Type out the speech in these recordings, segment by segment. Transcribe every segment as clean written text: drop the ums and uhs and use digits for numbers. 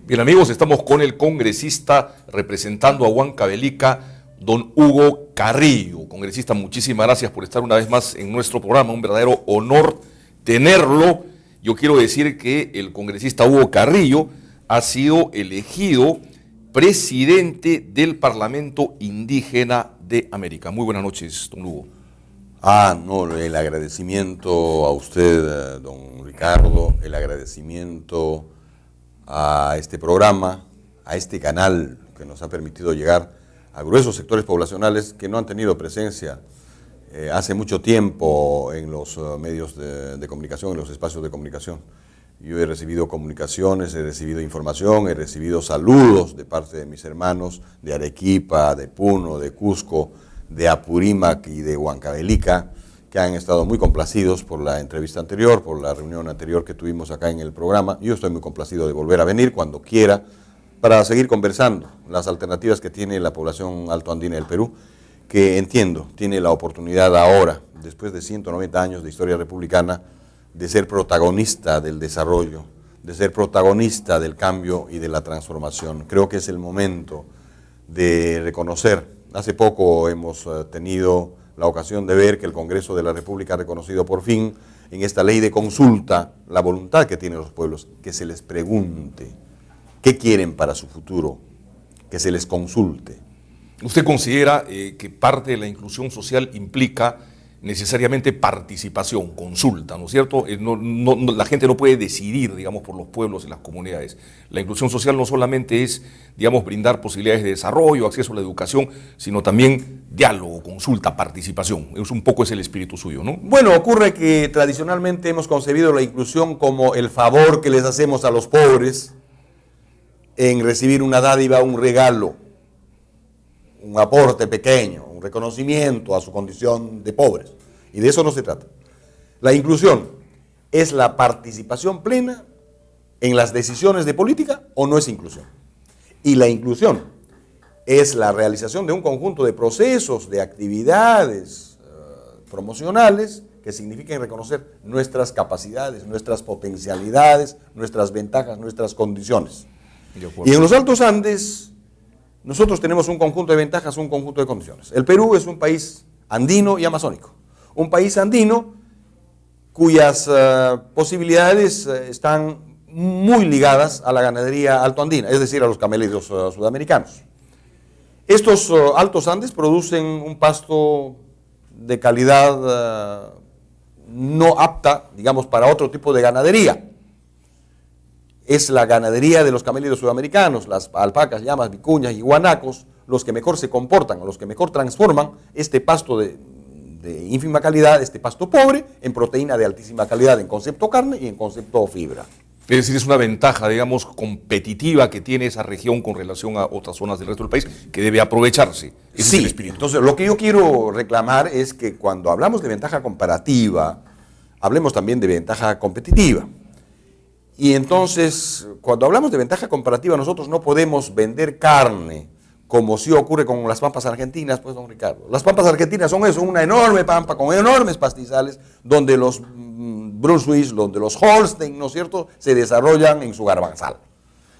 Bien, amigos, estamos con el congresista representando a Huancavelica, don Hugo Carrillo. Congresista, muchísimas gracias por estar una vez más en nuestro programa, un verdadero honor tenerlo. Yo quiero decir que el congresista Hugo Carrillo ha sido elegido presidente del Parlamento Indígena de América. Muy buenas noches, don Hugo. No, el agradecimiento a usted, don Ricardo, el agradecimiento a este programa, a este canal que nos ha permitido llegar a gruesos sectores poblacionales que no han tenido presencia hace mucho tiempo en los medios de comunicación, en los espacios de comunicación. Yo he recibido comunicaciones, he recibido información, he recibido saludos de parte de mis hermanos de Arequipa, de Puno, de Cusco, de Apurímac y de Huancavelica, que han estado muy complacidos por la entrevista anterior, por la reunión anterior que tuvimos acá en el programa. Yo estoy muy complacido de volver a venir cuando quiera para seguir conversando las alternativas que tiene la población altoandina del Perú, que entiendo tiene la oportunidad ahora, después de 190 años de historia republicana, de ser protagonista del desarrollo, de ser protagonista del cambio y de la transformación. Creo que es el momento de reconocer. Hace poco hemos tenido la ocasión de ver que el Congreso de la República ha reconocido por fin en esta ley de consulta la voluntad que tienen los pueblos, que se les pregunte qué quieren para su futuro, que se les consulte. ¿Usted considera que parte de la inclusión social implica necesariamente participación, consulta, ¿no es cierto? La gente no puede decidir, digamos, por los pueblos y las comunidades. La inclusión social no solamente es, digamos, brindar posibilidades de desarrollo, acceso a la educación, sino también diálogo, consulta, participación. Un poco es el espíritu suyo, ¿no? Bueno, ocurre que tradicionalmente hemos concebido la inclusión como el favor que les hacemos a los pobres en recibir una dádiva, un regalo, un aporte pequeño, un reconocimiento a su condición de pobres. Y de eso no se trata. La inclusión es la participación plena en las decisiones de política o no es inclusión. Y la inclusión es la realización de un conjunto de procesos, de actividades promocionales que significan reconocer nuestras capacidades, nuestras potencialidades, nuestras ventajas, nuestras condiciones. Y en los Altos Andes nosotros tenemos un conjunto de ventajas, un conjunto de condiciones. El Perú es un país andino y amazónico. Un país andino cuyas posibilidades están muy ligadas a la ganadería altoandina, es decir, a los camélidos sudamericanos. Estos Altos Andes producen un pasto de calidad no apta, digamos, para otro tipo de ganadería. Es la ganadería de los camélidos sudamericanos, las alpacas, llamas, vicuñas y guanacos, los que mejor se comportan, los que mejor transforman este pasto de ínfima calidad, este pasto pobre, en proteína de altísima calidad, en concepto carne y en concepto fibra. Es decir, es una ventaja, digamos, competitiva que tiene esa región con relación a otras zonas del resto del país que debe aprovecharse. Ese sí, es el espíritu. Entonces lo que yo quiero reclamar es que cuando hablamos de ventaja comparativa, hablemos también de ventaja competitiva. Y entonces, cuando hablamos de ventaja comparativa, nosotros no podemos vender carne, como sí ocurre con las pampas argentinas, pues, don Ricardo. Las pampas argentinas son eso, una enorme pampa con enormes pastizales, donde los Bruce Swiss, donde los Holstein, ¿no es cierto?, se desarrollan en su garbanzal.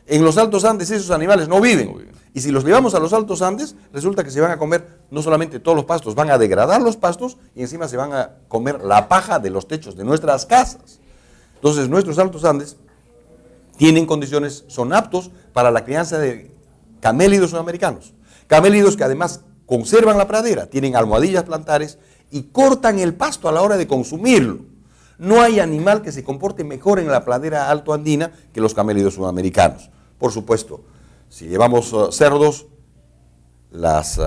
En los Altos Andes esos animales no viven. Y si los llevamos a los Altos Andes, resulta que se van a comer no solamente todos los pastos, van a degradar los pastos y encima se van a comer la paja de los techos de nuestras casas. Entonces, nuestros Altos Andes tienen condiciones, son aptos para la crianza de camélidos sudamericanos. Camélidos que además conservan la pradera, tienen almohadillas plantares y cortan el pasto a la hora de consumirlo. No hay animal que se comporte mejor en la pradera altoandina que los camélidos sudamericanos. Por supuesto, si llevamos cerdos, las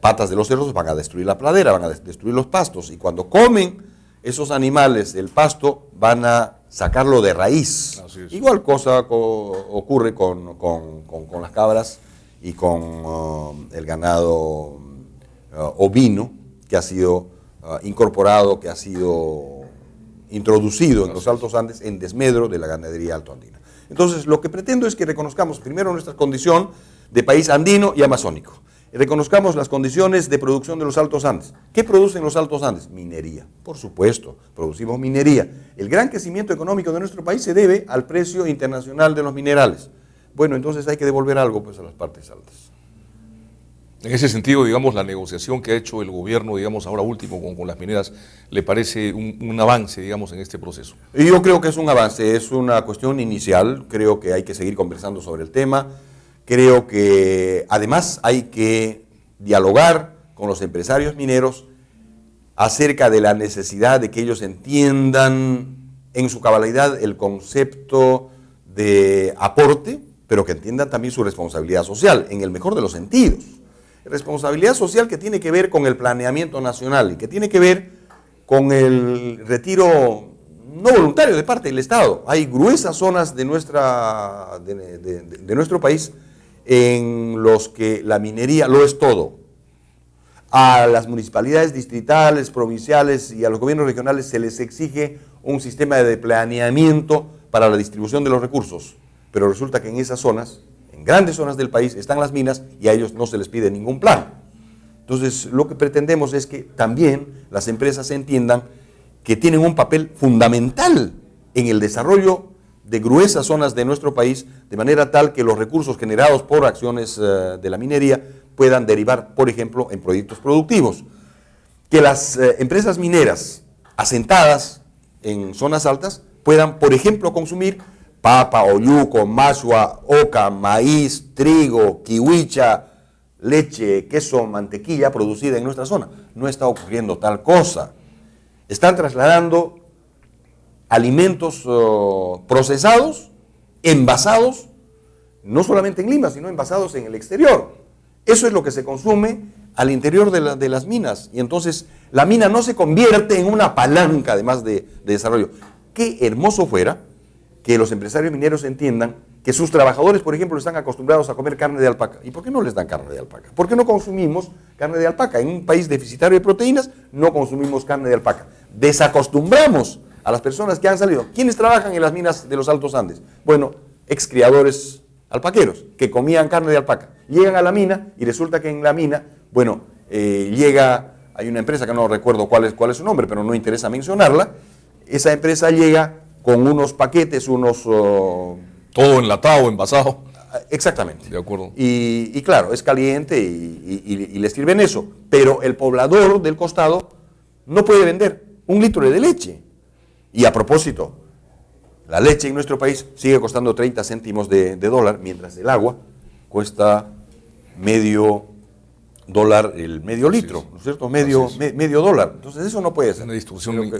patas de los cerdos van a destruir la pradera, van a destruir los pastos, y cuando comen esos animales el pasto van a sacarlo de raíz. Igual cosa ocurre con las cabras y con el ganado ovino que ha sido incorporado, que ha sido introducido en los Altos Andes en desmedro de la ganadería altoandina. Entonces, lo que pretendo es que reconozcamos primero nuestra condición de país andino y amazónico. Reconozcamos las condiciones de producción de los Altos Andes. ¿Qué producen los Altos Andes? Minería. Por supuesto, producimos minería. El gran crecimiento económico de nuestro país se debe al precio internacional de los minerales. bueno, entonces hay que devolver algo pues a las partes altas. En ese sentido, digamos, la negociación que ha hecho el gobierno, digamos, ahora último con las mineras, ¿le parece un avance, digamos, en este proceso? Y yo creo que es un avance, es una cuestión inicial, creo que hay que seguir conversando sobre el tema, creo que además hay que dialogar con los empresarios mineros acerca de la necesidad de que ellos entiendan en su cabalidad el concepto de aporte, pero que entiendan también su responsabilidad social, en el mejor de los sentidos. Responsabilidad social que tiene que ver con el planeamiento nacional y que tiene que ver con el retiro no voluntario de parte del Estado. Hay gruesas zonas de nuestro país en los que la minería lo es todo. A las municipalidades distritales, provinciales y a los gobiernos regionales se les exige un sistema de planeamiento para la distribución de los recursos, pero resulta que en esas zonas, en grandes zonas del país, están las minas y a ellos no se les pide ningún plan. Entonces, lo que pretendemos es que también las empresas entiendan que tienen un papel fundamental en el desarrollo de gruesas zonas de nuestro país, de manera tal que los recursos generados por acciones de la minería puedan derivar, por ejemplo, en proyectos productivos. Que las empresas mineras asentadas en zonas altas puedan, por ejemplo, consumir papa, oyuco, masua, oca, maíz, trigo, kiwicha, leche, queso, mantequilla producida en nuestra zona. No está ocurriendo tal cosa. Están trasladando alimentos procesados, envasados, no solamente en Lima, sino envasados en el exterior. Eso es lo que se consume al interior de las minas. Y entonces la mina no se convierte en una palanca, además de desarrollo. Qué hermoso fuera que los empresarios mineros entiendan que sus trabajadores, por ejemplo, están acostumbrados a comer carne de alpaca. ¿Y por qué no les dan carne de alpaca? ¿Por qué no consumimos carne de alpaca? En un país deficitario de proteínas, no consumimos carne de alpaca. Desacostumbramos a las personas que han salido. ¿Quiénes trabajan en las minas de los Altos Andes? Bueno, excriadores alpaqueros que comían carne de alpaca. Llegan a la mina y resulta que en la mina, bueno, hay una empresa que no recuerdo cuál es su nombre, pero no interesa mencionarla. Esa empresa llega con unos paquetes, todo enlatado, envasado. Exactamente. De acuerdo. Y claro, es caliente y le sirven eso. Pero el poblador del costado no puede vender un litro de leche. Y a propósito, la leche en nuestro país sigue costando 30 céntimos de dólar, mientras el agua cuesta medio dólar el medio litro, ¿no es cierto? Medio dólar. Entonces eso no puede ser. Una distribución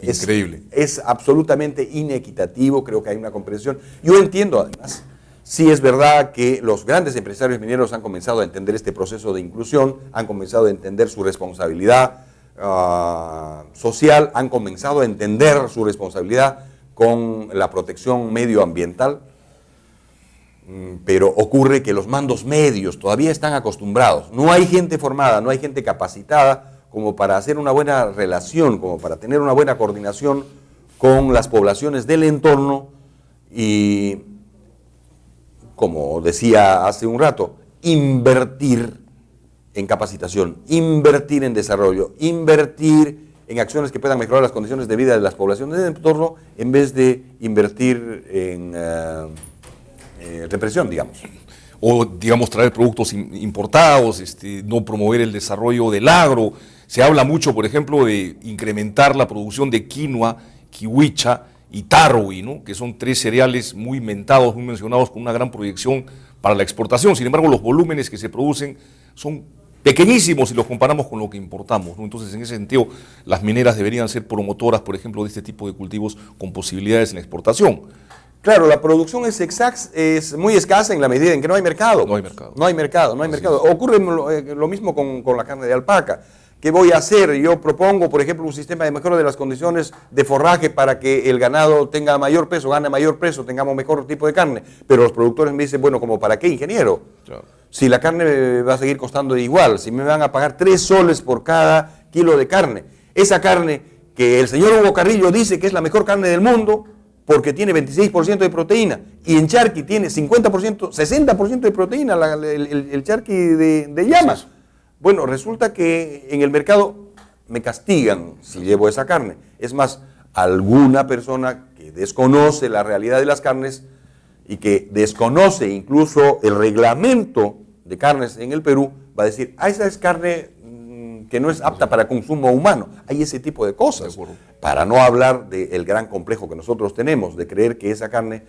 increíble. Es absolutamente inequitativo, creo que hay una comprensión. Yo entiendo además, sí es verdad que los grandes empresarios mineros han comenzado a entender este proceso de inclusión, han comenzado a entender su responsabilidad social, han comenzado a entender su responsabilidad con la protección medioambiental, pero ocurre que los mandos medios todavía están acostumbrados. No hay gente formada, no hay gente capacitada como para hacer una buena relación, como para tener una buena coordinación con las poblaciones del entorno y, como decía hace un rato, invertir en capacitación, invertir en desarrollo, invertir en acciones que puedan mejorar las condiciones de vida de las poblaciones del entorno, en vez de invertir en represión, digamos. O, digamos, traer productos importados, no promover el desarrollo del agro. Se habla mucho, por ejemplo, de incrementar la producción de quinoa, kiwicha y tarwi, ¿no? Que son 3 cereales muy mentados, muy mencionados, con una gran proyección para la exportación. Sin embargo, los volúmenes que se producen son pequeñísimos si los comparamos con lo que importamos, ¿no? Entonces, en ese sentido, las mineras deberían ser promotoras, por ejemplo, de este tipo de cultivos con posibilidades en exportación. Claro, la producción es muy escasa en la medida en que no hay mercado. No hay mercado. No hay mercado. Ocurre lo mismo con la carne de alpaca. ¿Qué voy a hacer? Yo propongo, por ejemplo, un sistema de mejora de las condiciones de forraje para que el ganado tenga mayor peso, gane mayor peso, tengamos mejor tipo de carne. Pero los productores me dicen, bueno, ¿como para qué, ingeniero? Claro. Si la carne va a seguir costando igual, si me van a pagar 3 soles por cada kilo de carne. Esa carne que el señor Hugo Carrillo dice que es la mejor carne del mundo, porque tiene 26% de proteína, y en charqui tiene 50%, 60% de proteína, el charqui de llamas. Bueno, resulta que en el mercado me castigan si llevo esa carne. Es más, alguna persona que desconoce la realidad de las carnes y que desconoce incluso el reglamento de carnes en el Perú, va a decir, esa es carne que no es apta para consumo humano. Hay ese tipo de cosas. Para no hablar del gran complejo que nosotros tenemos de creer que esa carne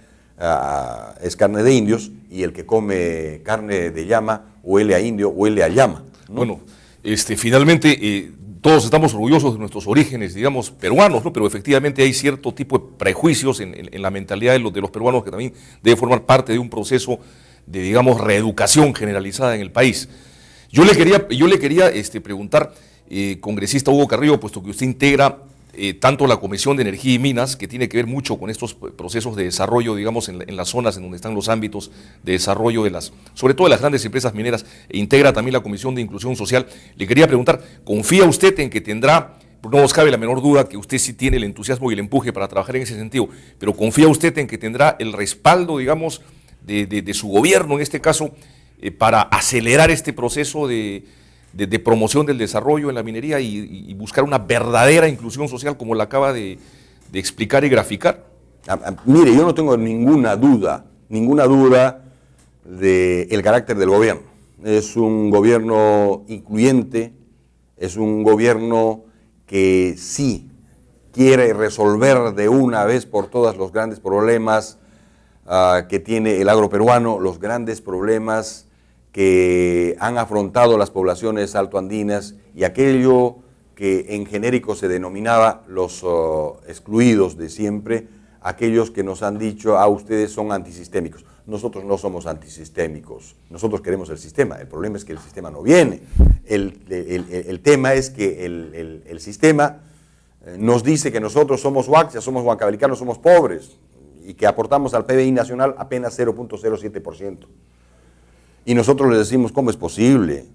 es carne de indios y el que come carne de llama huele a indio, huele a llama, ¿no? Bueno, finalmente todos estamos orgullosos de nuestros orígenes, digamos, peruanos, ¿no? Pero efectivamente hay cierto tipo de prejuicios en la mentalidad de los peruanos que también debe formar parte de un proceso de, digamos, reeducación generalizada en el país. Yo le quería preguntar, congresista Hugo Carrillo, puesto que usted integra tanto la Comisión de Energía y Minas, que tiene que ver mucho con estos procesos de desarrollo, digamos, en las zonas en donde están los ámbitos de desarrollo sobre todo de las grandes empresas mineras, e integra también la Comisión de Inclusión Social. Le quería preguntar, ¿confía usted en que tendrá, no nos cabe la menor duda que usted sí tiene el entusiasmo y el empuje para trabajar en ese sentido, pero confía usted en que tendrá el respaldo, digamos, de su gobierno, en este caso, para acelerar este proceso de promoción del desarrollo en la minería y buscar una verdadera inclusión social como la acaba de explicar y graficar? Mire, yo no tengo ninguna duda del carácter del gobierno. Es un gobierno incluyente, es un gobierno que sí quiere resolver de una vez por todas los grandes problemas que tiene el agro peruano, los grandes problemas que han afrontado las poblaciones altoandinas y aquello que en genérico se denominaba los excluidos de siempre, aquellos que nos han dicho, ustedes son antisistémicos. Nosotros no somos antisistémicos, nosotros queremos el sistema. El problema es que el sistema no viene. El tema es que el sistema nos dice que nosotros somos huaxas, somos huancavelicanos, somos pobres y que aportamos al PBI nacional apenas 0.07%. Y nosotros les decimos, ¿cómo es posible?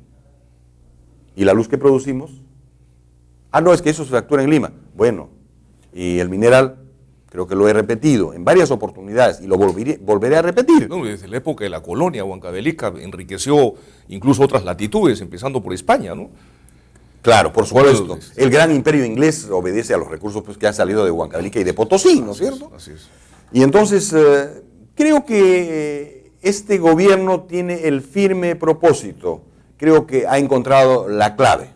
¿Y la luz que producimos? No, es que eso se factura en Lima. Bueno, y el mineral, creo que lo he repetido en varias oportunidades y lo volveré a repetir. No, desde la época de la colonia, Huancavelica enriqueció incluso otras latitudes, empezando por España, ¿no? Claro, por supuesto. El gran imperio inglés obedece a los recursos que han salido de Huancavelica y de Potosí, ¿no es cierto? Así es. Y entonces, creo que este gobierno tiene el firme propósito, creo que ha encontrado la clave,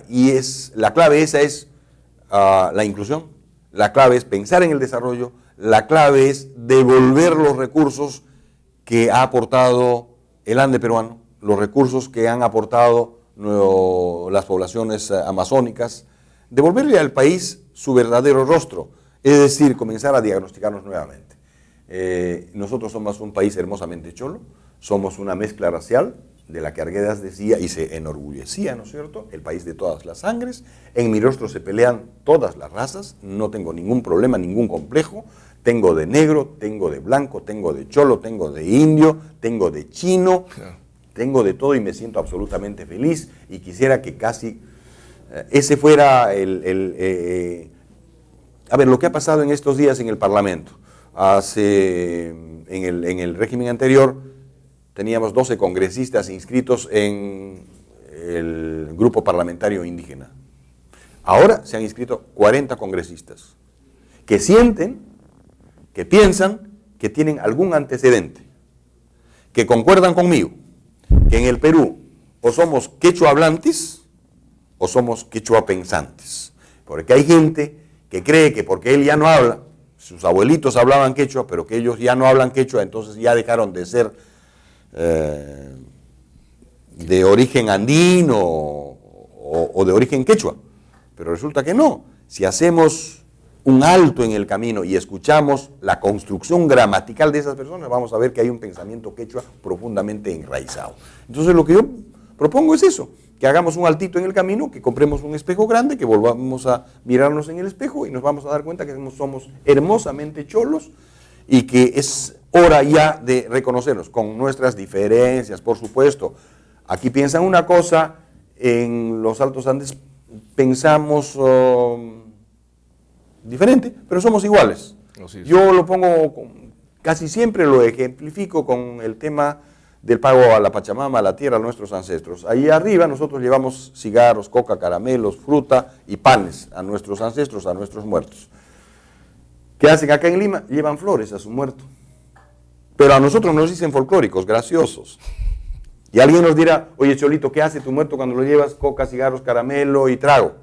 y la clave esa es la inclusión, la clave es pensar en el desarrollo, la clave es devolver los recursos que ha aportado el Ande peruano, los recursos que han aportado las poblaciones amazónicas, devolverle al país su verdadero rostro, es decir, comenzar a diagnosticarnos nuevamente. Nosotros somos un país hermosamente cholo, somos una mezcla racial de la que Arguedas decía y se enorgullecía, ¿no es cierto? El país de todas las sangres, en mi rostro se pelean todas las razas, no tengo ningún problema, ningún complejo, tengo de negro, tengo de blanco, tengo de cholo, tengo de indio, tengo de chino, tengo de todo y me siento absolutamente feliz y quisiera que casi ese fuera lo que ha pasado en estos días en el Parlamento. En el régimen anterior teníamos 12 congresistas inscritos en el grupo parlamentario indígena. Ahora se han inscrito 40 congresistas que sienten, que piensan, que tienen algún antecedente, que concuerdan conmigo, que en el Perú o somos quechua hablantes o somos quechua pensantes. Porque hay gente que cree que porque él ya no habla, sus abuelitos hablaban quechua, pero que ellos ya no hablan quechua, entonces ya dejaron de ser de origen andino o de origen quechua. Pero resulta que no. Si hacemos un alto en el camino y escuchamos la construcción gramatical de esas personas, vamos a ver que hay un pensamiento quechua profundamente enraizado. Entonces lo que yo propongo es eso, que hagamos un altito en el camino, que compremos un espejo grande, que volvamos a mirarnos en el espejo y nos vamos a dar cuenta que somos hermosamente cholos y que es hora ya de reconocernos con nuestras diferencias, por supuesto. Aquí piensan una cosa, en los Altos Andes pensamos diferente, pero somos iguales. Yo lo pongo, casi siempre lo ejemplifico con el tema del pago a la Pachamama, a la tierra, a nuestros ancestros. Ahí arriba nosotros llevamos cigarros, coca, caramelos, fruta y panes a nuestros ancestros, a nuestros muertos. ¿Qué hacen acá en Lima? Llevan flores a su muerto. Pero a nosotros nos dicen folclóricos, graciosos. Y alguien nos dirá, oye Cholito, ¿qué hace tu muerto cuando lo llevas coca, cigarros, caramelo y trago?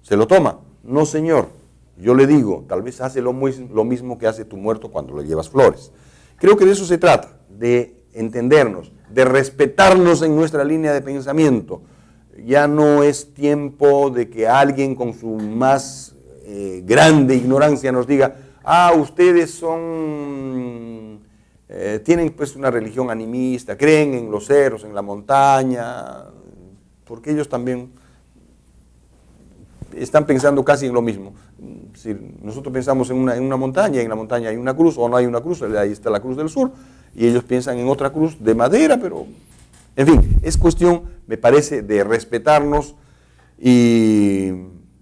¿Se lo toma? No, señor. Yo le digo, tal vez hace lo mismo que hace tu muerto cuando le llevas flores. Creo que de eso se trata, de entendernos, de respetarnos en nuestra línea de pensamiento. Ya no es tiempo de que alguien con su más grande ignorancia nos diga, ustedes son, tienen pues una religión animista, creen en los cerros, en la montaña, porque ellos también están pensando casi en lo mismo. Si nosotros pensamos en una montaña, y en la montaña hay una cruz, o no hay una cruz, ahí está la Cruz del Sur, y ellos piensan en otra cruz de madera, pero en fin, es cuestión, me parece, de respetarnos y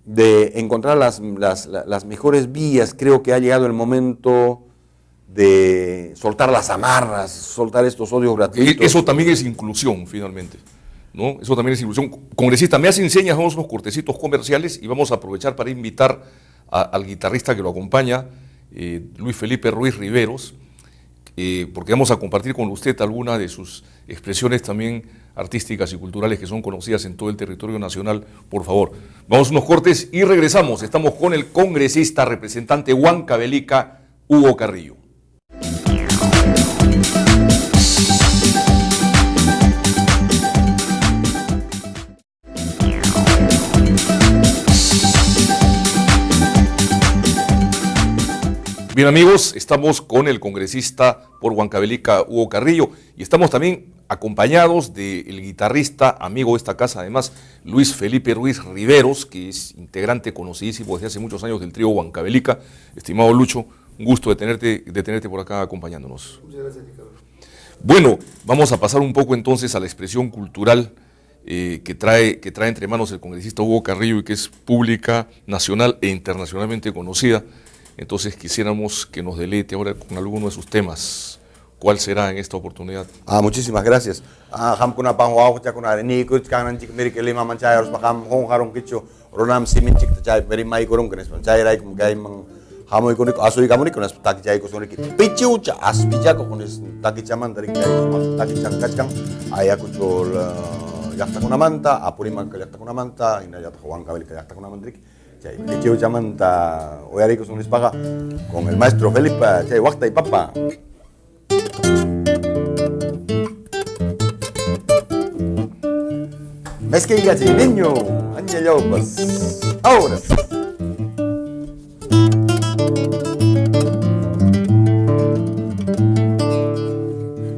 de encontrar las mejores vías. Creo que ha llegado el momento de soltar las amarras, soltar estos odios gratuitos. Eso también es inclusión, finalmente, ¿no? Eso también es inclusión. Congresista, me hace enseñas, vamos a unos cortecitos comerciales y vamos a aprovechar para invitar al guitarrista que lo acompaña, Luis Felipe Ruiz Riveros, porque vamos a compartir con usted algunas de sus expresiones también artísticas y culturales que son conocidas en todo el territorio nacional. Por favor, vamos a unos cortes y regresamos. Estamos con el congresista representante huancavelica, Hugo Carrillo. Bien amigos, estamos con el congresista por Huancavelica, Hugo Carrillo, y estamos también acompañados del guitarrista, amigo de esta casa además, Luis Felipe Ruiz Riveros, que es integrante conocidísimo desde hace muchos años del trío Huancavelica. Estimado Lucho, un gusto de tenerte por acá acompañándonos. Muchas gracias, Ricardo. Bueno, vamos a pasar un poco entonces a la expresión cultural que trae entre manos el congresista Hugo Carrillo y que es pública, nacional e internacionalmente conocida. Entonces quisiéramos que nos deleite ahora con alguno de sus temas. ¿Cuál será en esta oportunidad? Muchísimas gracias. Hamkuna pangwa cha kuna ni ku kanan chik meri ke lima manchay aros bakam hong harom kicho ronam simin chik chay meri mai kurung kenes manchay rai kum gai mang hamoy kunik asui kamunik kunas taki chay ko soniki pichu cha aspija ko kunes taki chaman dari chay taki changkat kang ayaku chol yakta kuna manta apuri mang yakta kuna manta ina yakta Huancavelica yakta kuna mandrik. Chay, Pichiu Chamanta, Oyarico Sunispaga, con el maestro Felipe, Chay, Huacta y Papa. ¿Ves que diga, Chay, niño? Aña yo, pues, ahora.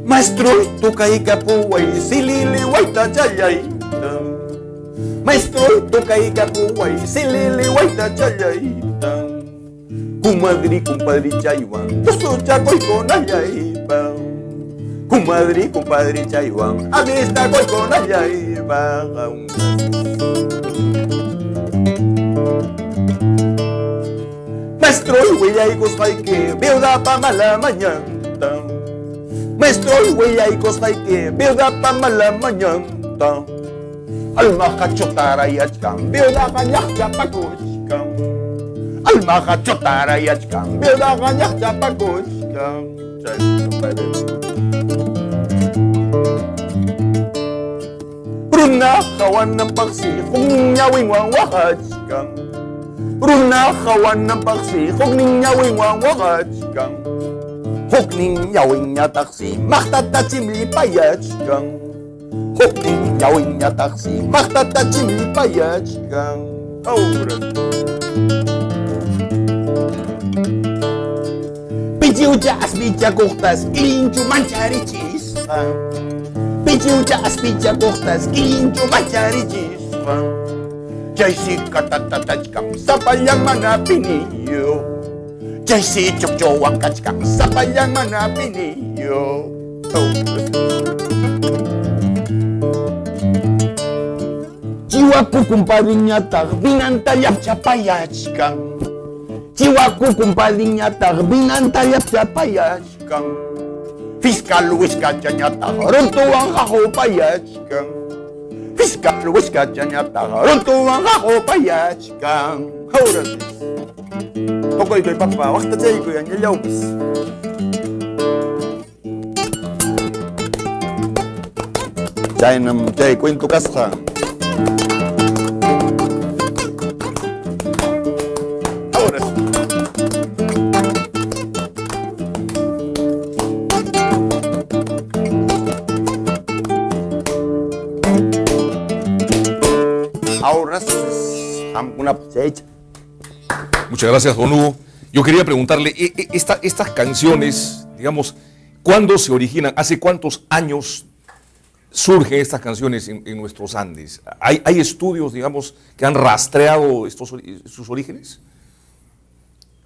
Maestro, toca y capua y silili, Huayta, Chay, Maestro, toca y cacuay, se le guaita chayaita. Comadre, compadre chaywan, toso chacoy con ayaipa. Comadre, compadre chaywan, a mí está coy con ayaipa. Maestro, huella y cosay que veo da pa mala mañana. Maestro, huella y cosay que veo da pa mala mañana. Alma chotara y achkan, viuda gañach chapacuchkan. Alma chotara y achkan, viuda gañach chapacuchkan. Runa kawan ng paksi, kung ninyawing wang wakachkan. Runa kawan ng paksi, kung ninyawing wang wakachkan. Kung ninyawing niya taksi, maktatachim lipayachkan. Hoping yawing niya taksi, maktatachim lipayachkan. Ahora. Pichiucha aspicha cortas, kilincho mancharichis. Pichiucha aspicha cortas, kilincho mancharichis. Jaysi katatatachkam, sapayang manapiniyo. Jaysi chokchowang kachkam, sapayang manapiniyo. Jiwaku kumpadrinya tarbinan tayap chapayachkan. Jiwaku kumpadrinya tarbinan tayap chapayachkan. Fiskal wiskachanya taharuntuang kakopayachkan. Fiskal wiskachanya taharuntuang kakopayachkan. Ahora sí. Tokoy koy papa, wakta chay koy anyalaw bis. Chaynam chay cuento kasqa. Ahora sí. Ahora sí. Una checha. Muchas gracias, don Hugo. Yo quería preguntarle, estas canciones, digamos, ¿cuándo se originan? ¿Hace cuántos años surgen estas canciones en nuestros Andes? ¿Hay estudios, digamos, que han rastreado sus orígenes?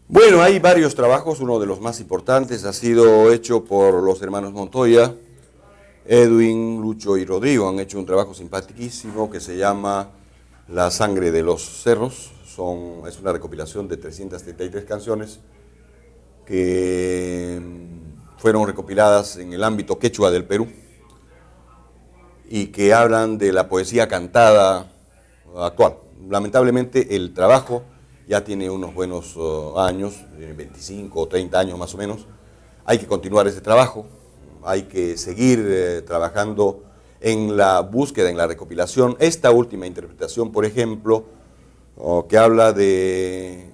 Bueno, hay varios trabajos. Uno de los más importantes ha sido hecho por los hermanos Montoya. Edwin, Lucho y Rodrigo han hecho un trabajo simpaticísimo que se llama La sangre de los cerros. Es una recopilación de 333 canciones que fueron recopiladas en el ámbito quechua del Perú y que hablan de la poesía cantada actual. Lamentablemente el trabajo ya tiene unos buenos años, 25 o 30 años más o menos. Hay que continuar ese trabajo, hay que seguir trabajando en la búsqueda, en la recopilación. Esta última interpretación, por ejemplo, que habla de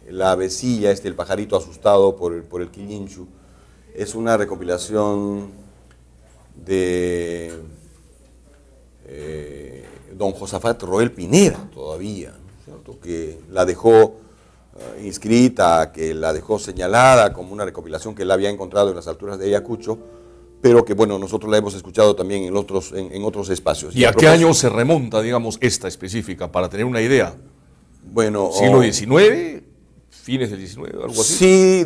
la avecilla, el pajarito asustado por el quilinchu, es una recopilación de don Josafat Roel Pineda todavía, ¿cierto? Que la dejó inscrita, que la dejó señalada como una recopilación que él había encontrado en las alturas de Ayacucho, pero que bueno, nosotros la hemos escuchado también en otros espacios. ¿Y a qué año se remonta, digamos, esta específica, para tener una idea? Bueno, ¿Siglo XIX? ¿Fines del XIX? ¿Algo así? Sí,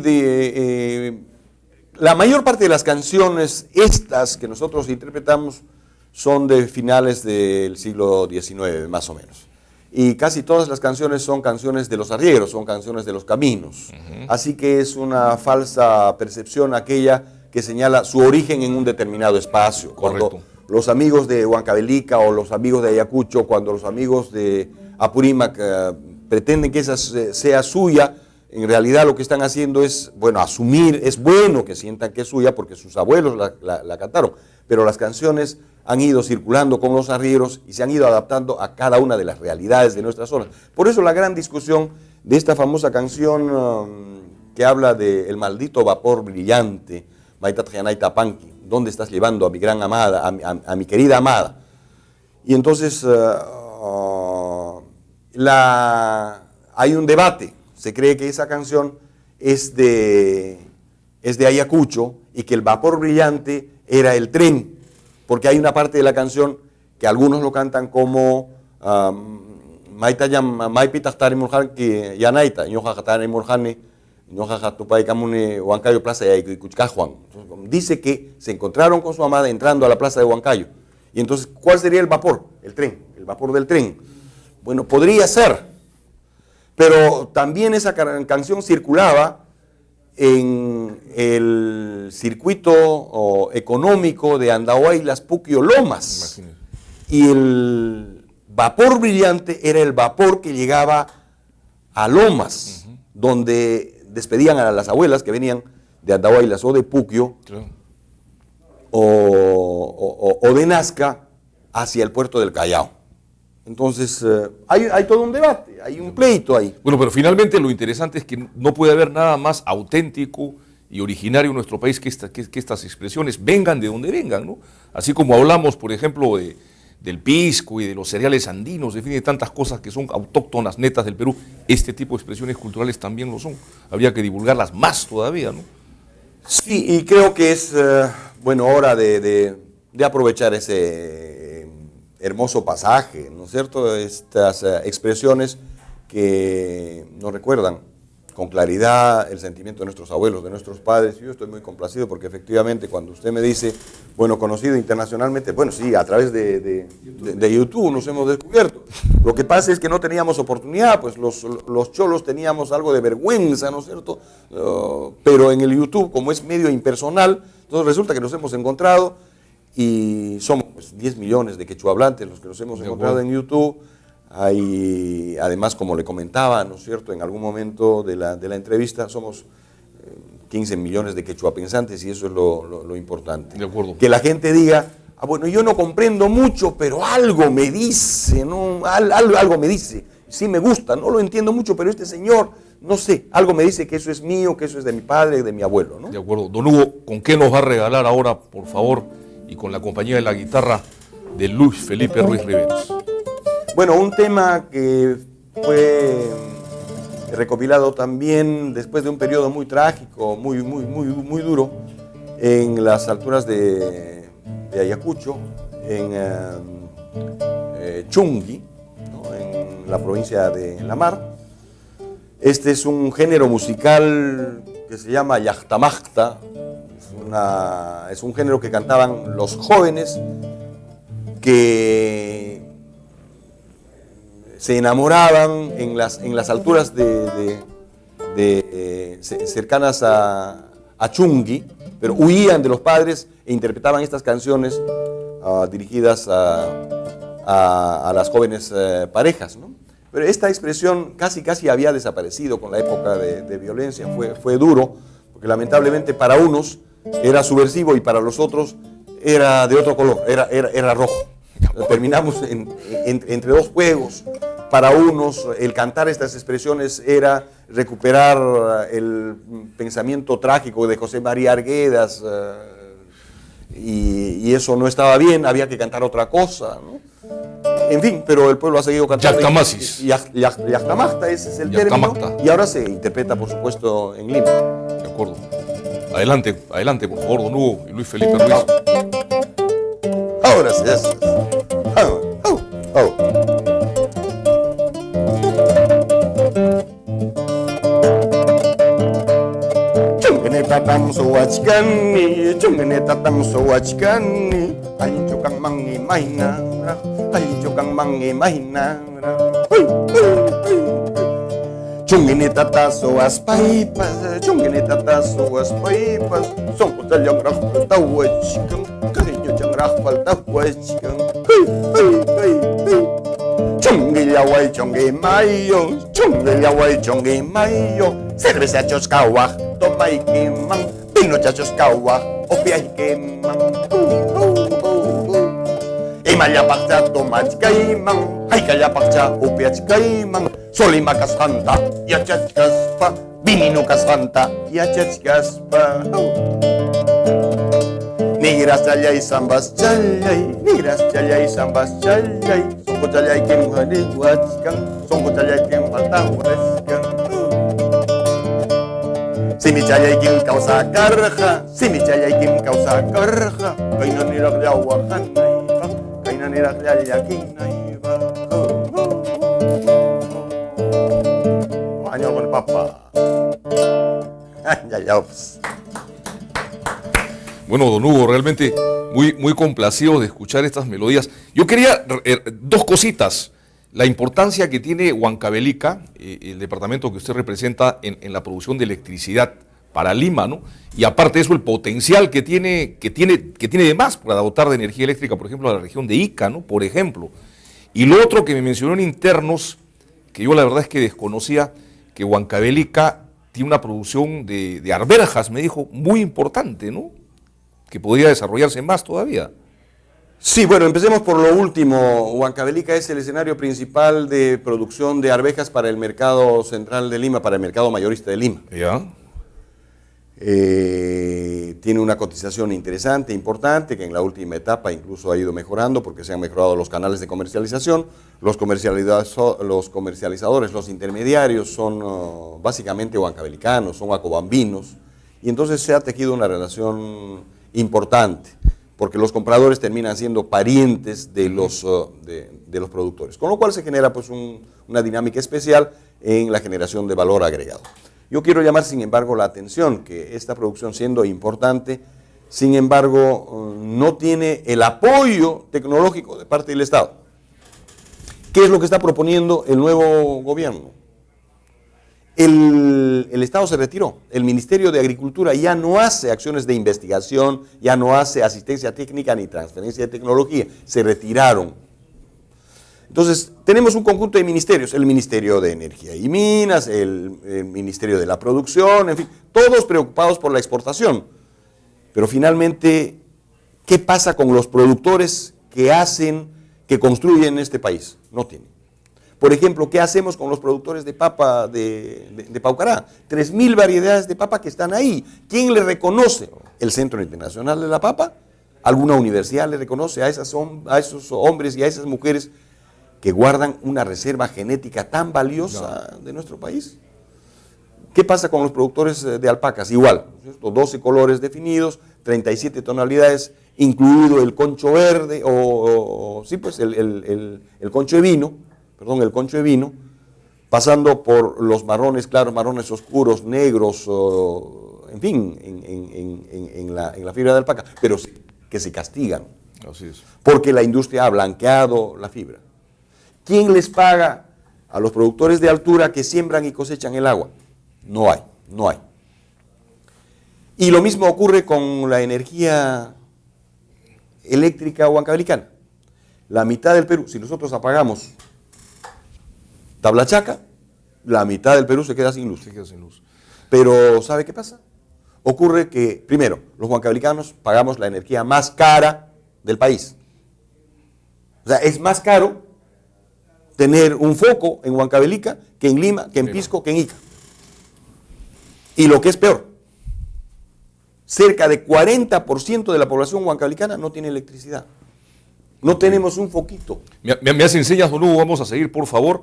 la mayor parte de las canciones, estas que nosotros interpretamos, son de finales del siglo XIX, más o menos. Y casi todas las canciones son canciones de los arrieros, son canciones de los caminos. Así que es una falsa percepción aquella que señala su origen en un determinado espacio. Correcto. Cuando los amigos de Huancavelica o los amigos de Ayacucho, cuando los amigos de Apurímac pretenden que esa sea suya, en realidad lo que están haciendo es, bueno, asumir, es bueno que sientan que es suya porque sus abuelos la cantaron, pero las canciones han ido circulando con los arrieros y se han ido adaptando a cada una de las realidades de nuestras zonas. Por eso la gran discusión de esta famosa canción que habla del maldito vapor brillante, Maitat Janaita Panqui, ¿dónde estás llevando a mi gran amada, a mi querida amada? Y entonces hay un debate. Se cree que esa canción es de Ayacucho y que el vapor brillante era el tren, porque hay una parte de la canción que algunos lo cantan como dice que se encontraron con su amada entrando a la plaza de Huancayo. Y entonces, ¿cuál sería el vapor? El tren, el vapor del tren. Bueno, podría ser, pero también esa canción circulaba en el circuito económico de Andahuaylas, Puquio, Lomas. Imagínate. Y el vapor brillante era el vapor que llegaba a Lomas, donde despedían a las abuelas que venían de Andahuaylas o de Puquio, claro, o de Nazca hacia el puerto del Callao. Entonces, hay todo un debate, hay un pleito ahí. Bueno, pero finalmente lo interesante es que no puede haber nada más auténtico y originario en nuestro país que estas expresiones, vengan de donde vengan, ¿no? Así como hablamos, por ejemplo, del pisco y de los cereales andinos, en fin, de tantas cosas que son autóctonas, netas del Perú, este tipo de expresiones culturales también lo son. Habría que divulgarlas más todavía, ¿no? Sí, y creo que es, bueno, hora de aprovechar ese hermoso pasaje, ¿no es cierto? Estas expresiones que nos recuerdan con claridad el sentimiento de nuestros abuelos, de nuestros padres. Yo estoy muy complacido porque efectivamente cuando usted me dice, bueno, conocido internacionalmente, bueno, sí, a través de YouTube nos hemos descubierto. Lo que pasa es que no teníamos oportunidad, pues los cholos teníamos algo de vergüenza, ¿no es cierto? Pero en el YouTube, como es medio impersonal, entonces resulta que nos hemos encontrado y somos pues, 10 millones de quechuahablantes los que nos hemos encontrado en YouTube. Hay, además, como le comentaba, ¿no es cierto?, en algún momento de la entrevista, somos 15 millones de quechuapensantes y eso es lo importante. De acuerdo. Que la gente diga, Bueno, yo no comprendo mucho, pero algo me dice, ¿no? Algo me dice. Sí me gusta, no lo entiendo mucho, pero este señor, no sé, algo me dice que eso es mío, que eso es de mi padre, de mi abuelo, ¿no? De acuerdo. Don Hugo, ¿con qué nos va a regalar ahora, por favor, y con la compañía de la guitarra de Luis Felipe Ruiz Riveros? Bueno, un tema que fue recopilado también después de un periodo muy trágico, muy duro, en las alturas de Ayacucho, en Chungui, ¿no? En la provincia de La Mar. Este es un género musical que se llama Yachtamachta. Es un género que cantaban los jóvenes que se enamoraban en las alturas cercanas a Chungui, pero huían de los padres e interpretaban estas canciones dirigidas a las jóvenes parejas, ¿no? Pero esta expresión casi había desaparecido con la época de violencia. Fue duro, porque lamentablemente para unos era subversivo y para los otros era de otro color, era rojo. Terminamos entre dos juegos. Para unos el cantar estas expresiones era recuperar el pensamiento trágico de José María Arguedas, y eso no estaba bien, había que cantar otra cosa, ¿no? En fin, pero el pueblo ha seguido cantando. Yactamasis. Yachtamachta, ese es el término, y ahora se interpreta, por supuesto, en Lima. De acuerdo. Adelante, por favor, don Hugo y Luis Felipe Ruiz. Ahora sí, eso es. Tatang suwachkani, chungene tatang suwachkani, alincho kang mangimahina, alincho kang mangimahina. Chungene tata suwas paipas, chungene tata suwas paipas, son kutalyang rakfal tawachkang, karinyo jang rakfal tawachkang. Chungilaway chungimayo, chungilaway chungimayo, cerveza choscawaj. Tomay quemang, pino chachos kawa, opiay quemang. Imayapakcha tomach kaimang, ay kayapakcha opiach kaimang. Solimakas hanta, yachachkaspa, bininukas hanta, yachachkaspa. Nigras chalay, sambas chalay, nigras chalay, sambas chalay. Songo chalay kim haliwachkan, songo chalay kim faltawaskan. Si mi chayay kim causa carja, si mi chayay kim causa carja, kainan nirag yawahan na iba, kainan nirag yayakin na iba. Año con el papá. Bueno, don Hugo, realmente muy complacido de escuchar estas melodías. Yo quería dos cositas. La importancia que tiene Huancavelica, el departamento que usted representa en la producción de electricidad para Lima, ¿no? Y aparte de eso, el potencial que tiene de más para dotar de energía eléctrica, por ejemplo, a la región de Ica, ¿no? Por ejemplo. Y lo otro que me mencionó en internos, que yo la verdad es que desconocía, que Huancavelica tiene una producción de arvejas, me dijo, muy importante, ¿no? Que podría desarrollarse más todavía. Sí, bueno, empecemos por lo último. Huancavelica es el escenario principal de producción de arvejas para el mercado central de Lima, para el mercado mayorista de Lima. ¿Ya? Tiene una cotización interesante, importante, que en la última etapa incluso ha ido mejorando porque se han mejorado los canales de comercialización. Los comercializadores, los intermediarios son básicamente huancavelicanos, son huacobambinos, y entonces se ha tejido una relación importante, porque los compradores terminan siendo parientes de los productores, con lo cual se genera pues una dinámica especial en la generación de valor agregado. Yo quiero llamar, sin embargo, la atención que esta producción, siendo importante, sin embargo, no tiene el apoyo tecnológico de parte del Estado. ¿Qué es lo que está proponiendo el nuevo gobierno? El Estado se retiró, el Ministerio de Agricultura ya no hace acciones de investigación, ya no hace asistencia técnica ni transferencia de tecnología, se retiraron. Entonces, tenemos un conjunto de ministerios, el Ministerio de Energía y Minas, el Ministerio de la Producción, en fin, todos preocupados por la exportación. Pero finalmente, ¿Qué pasa con los productores que construyen este país? No tienen. Por ejemplo, ¿qué hacemos con los productores de papa de Paucará? 3.000 variedades de papa que están ahí. ¿Quién le reconoce? ¿El Centro Internacional de la Papa? ¿Alguna universidad le reconoce a esos hombres y a esas mujeres que guardan una reserva genética tan valiosa de nuestro país? ¿Qué pasa con los productores de alpacas? Igual, ¿cierto? 12 colores definidos, 37 tonalidades, incluido el concho verde, sí, pues el concho de vino, el concho de vino, pasando por los marrones claros, marrones oscuros, negros, en fin, en la fibra de alpaca, pero que se castigan. Así es. Porque la industria ha blanqueado la fibra. ¿Quién les paga a los productores de altura que siembran y cosechan el agua? No hay. Y lo mismo ocurre con la energía eléctrica huancabelicana. La mitad del Perú, si nosotros apagamos Tablachaca, la mitad del Perú se queda sin luz. Pero ¿sabe qué pasa? Ocurre que, primero, los huancavelicanos pagamos la energía más cara del país. O sea, es más caro tener un foco en Huancavelica que en Lima, que en Pisco, que en Ica. Y lo que es peor, cerca de 40% de la población huancavelicana no tiene electricidad. No tenemos un foquito. Me hacen señas, don Hugo, vamos a seguir, por favor.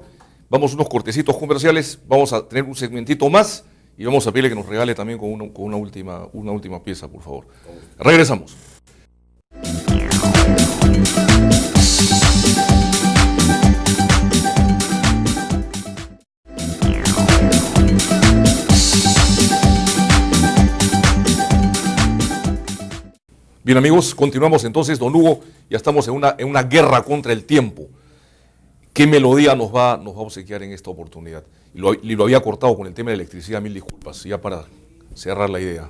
Vamos a unos cortecitos comerciales, vamos a tener un segmentito más y vamos a pedirle que nos regale también con una última pieza, por favor. Regresamos. Bien, amigos, continuamos entonces. Don Hugo, ya estamos en una guerra contra el tiempo. ¿Qué melodía nos va a obsequiar en esta oportunidad? Y lo había cortado con el tema de la electricidad, mil disculpas, ya para cerrar la idea.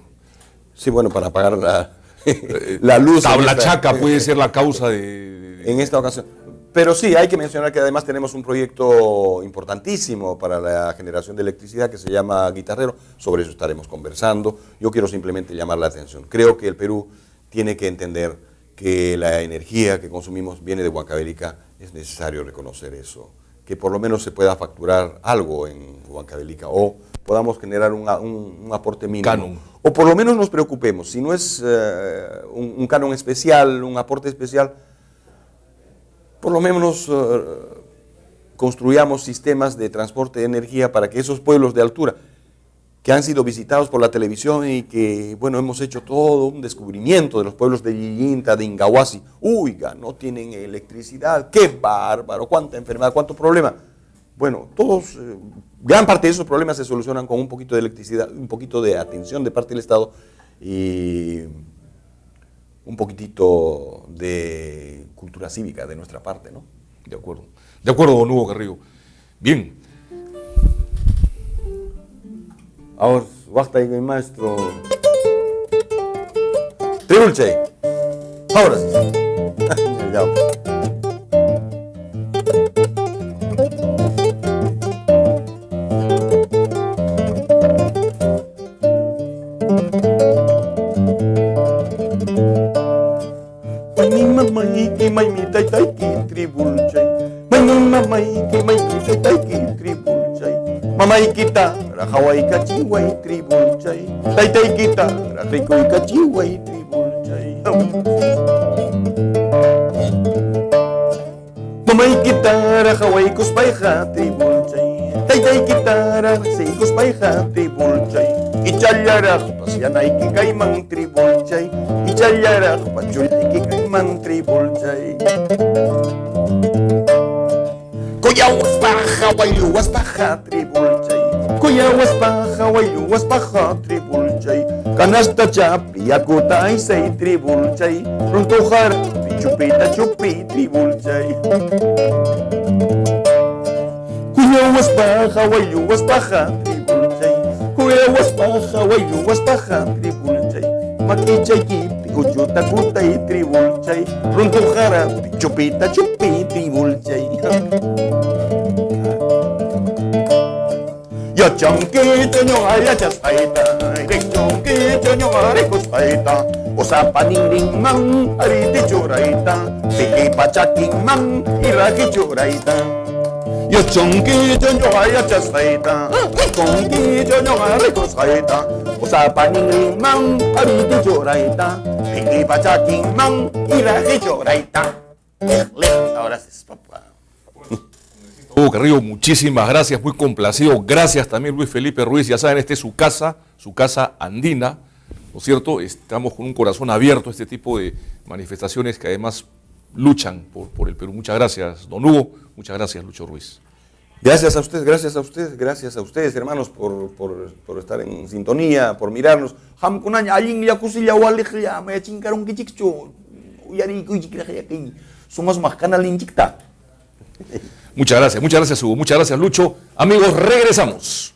Sí, bueno, para apagar la luz. Tablachaca puede ser la causa en esta ocasión. Pero sí, hay que mencionar que además tenemos un proyecto importantísimo para la generación de electricidad que se llama Guitarrero. Sobre eso estaremos conversando. Yo quiero simplemente llamar la atención. Creo que el Perú tiene que entender que la energía que consumimos viene de Huancavelica. Es necesario reconocer eso, que por lo menos se pueda facturar algo en Huancavelica o podamos generar un aporte mínimo. Canon. O por lo menos nos preocupemos, si no es un canon especial, un aporte especial, por lo menos construyamos sistemas de transporte de energía para que esos pueblos de altura que han sido visitados por la televisión y que, bueno, hemos hecho todo un descubrimiento de los pueblos de Lillinta, de Ingahuasi. Uiga, no tienen electricidad, qué bárbaro, cuánta enfermedad, cuánto problema. Bueno, gran parte de esos problemas se solucionan con un poquito de electricidad, un poquito de atención de parte del Estado y un poquitito de cultura cívica de nuestra parte, ¿no? De acuerdo, don Hugo Carrillo. Bien. Ahora, basta mi maestro. Tribulche. Ahora sí. Ya. Mamay guitarra, Hawaii cachiway, tribulchay. Taytay guitarra, ricoy cachiway, tribulchay. Mamay guitarra, Hawaii cuspayja, tribulchay. Taytay guitarra, sí cuspayja, tribulchay. Y challaras, pasianay que caiman, tribulchay. Y challaras, pachulay que caiman, tribulchay. Coyawas paja, wailuwas paja, tribulchay. Coyawas paja, wailuwas paja, tribulchay. Canasta chapi, akutay, say, tribulchay. Runtujar, chupita, chupi, tribulchay. Coyawas paja, wailuwas paja, tribulchay. Coyawas paja, wailuwas paja, tribulchay. Makichay, kipi, kuyuta, kutay, tribulchay. Runtujar, chupita, chupi, tribulchay. Ya chonquito no haya chaspaita, de chonquito no haré cospaita. Osapaninring man, ariti choraita, piki pachaking man, iraki choraita. Yo chonki yo chastaita, konki yo recosaita. Osapaninring man, ariti choraita, piki pachaking man, iraki choraita. Ahora sí, papá. Hugo Carrillo, muchísimas gracias, muy complacido. Gracias también Luis Felipe Ruiz. Ya saben, esta es su casa andina, ¿no es cierto? Estamos con un corazón abierto a este tipo de manifestaciones que además luchan por el Perú. Muchas gracias, don Hugo. Muchas gracias, Lucho Ruiz. Gracias a ustedes, hermanos, por estar en sintonía, por mirarnos. Somos más canal. Muchas gracias, Hugo. Muchas gracias, Lucho. Amigos, regresamos.